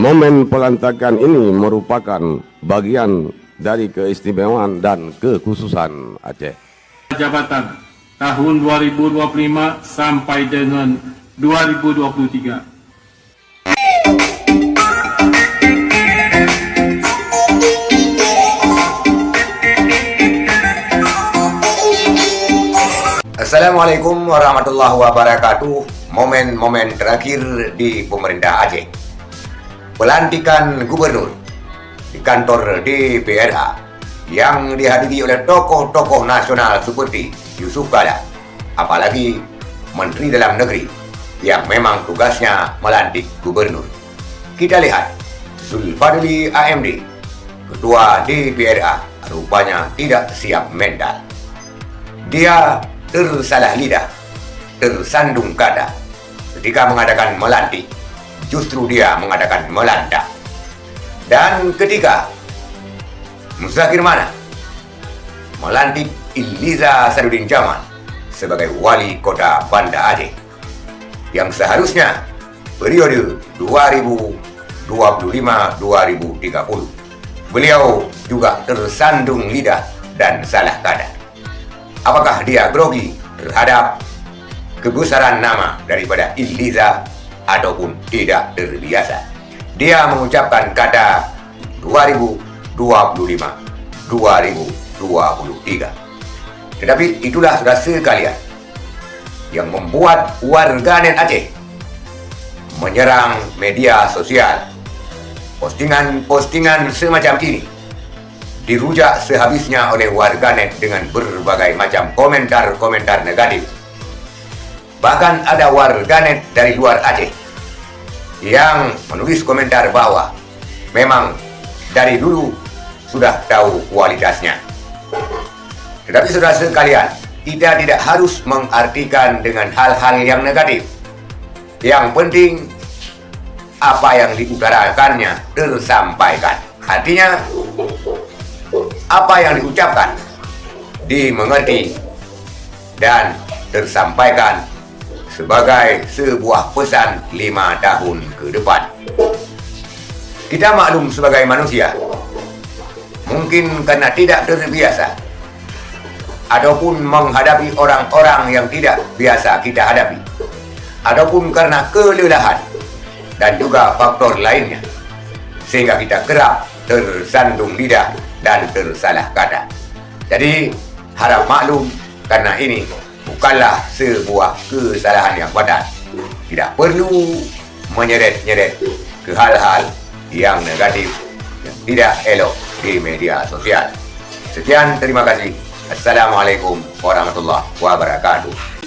Momen pelantikan ini merupakan bagian dari keistimewaan dan kekhususan Aceh. Jabatan tahun 2025 sampai dengan 2023. Assalamualaikum warahmatullahi wabarakatuh. Momen-momen terakhir di pemerintah Aceh. Pelantikan gubernur di kantor DPRA yang dihadiri oleh tokoh-tokoh nasional seperti Yusuf Kala, apalagi Menteri Dalam Negeri yang memang tugasnya melantik gubernur. Kita lihat Zulfadli AMD, Ketua DPRA, rupanya tidak siap mental. Dia tersalah lidah, tersandung kata ketika mengadakan melantik. Justru dia mengadakan melantak. Dan ketika Muzakir Manaf melantik Iliza Sadudin Jamal sebagai wali kota Banda Aceh yang seharusnya periode 2025-2030, beliau juga tersandung lidah dan salah kata. Apakah dia grogi terhadap kebesaran nama daripada Iliza ataupun tidak terbiasa? Dia mengucapkan kata 2025-2023. Tetapi itulah saudara sekalian yang membuat warganet Aceh menyerang media sosial. Postingan-postingan semacam ini dirujak sehabisnya oleh warganet dengan berbagai macam komentar-komentar negatif. Bahkan ada warganet dari luar Aceh yang menulis komentar bahwa memang dari dulu sudah tahu kualitasnya. Tetapi saudara sekalian, kita tidak harus mengartikan dengan hal-hal yang negatif. Yang penting apa yang diutarakannya tersampaikan. Artinya apa yang diucapkan dimengerti dan tersampaikan sebagai sebuah pesan 5 tahun ke depan. Kita maklum sebagai manusia, mungkin karena tidak terbiasa ataupun menghadapi orang-orang yang tidak biasa kita hadapi, ataupun karena kelelahan dan juga faktor lainnya, sehingga kita kerap tersandung lidah dan tersalah kata. Jadi harap maklum, karena ini bukanlah sebuah kesalahan yang fatal. Tidak perlu menyeret-nyeret ke hal-hal yang negatif, yang tidak elok di media sosial. Sekian, terima kasih. Assalamualaikum warahmatullahi wabarakatuh.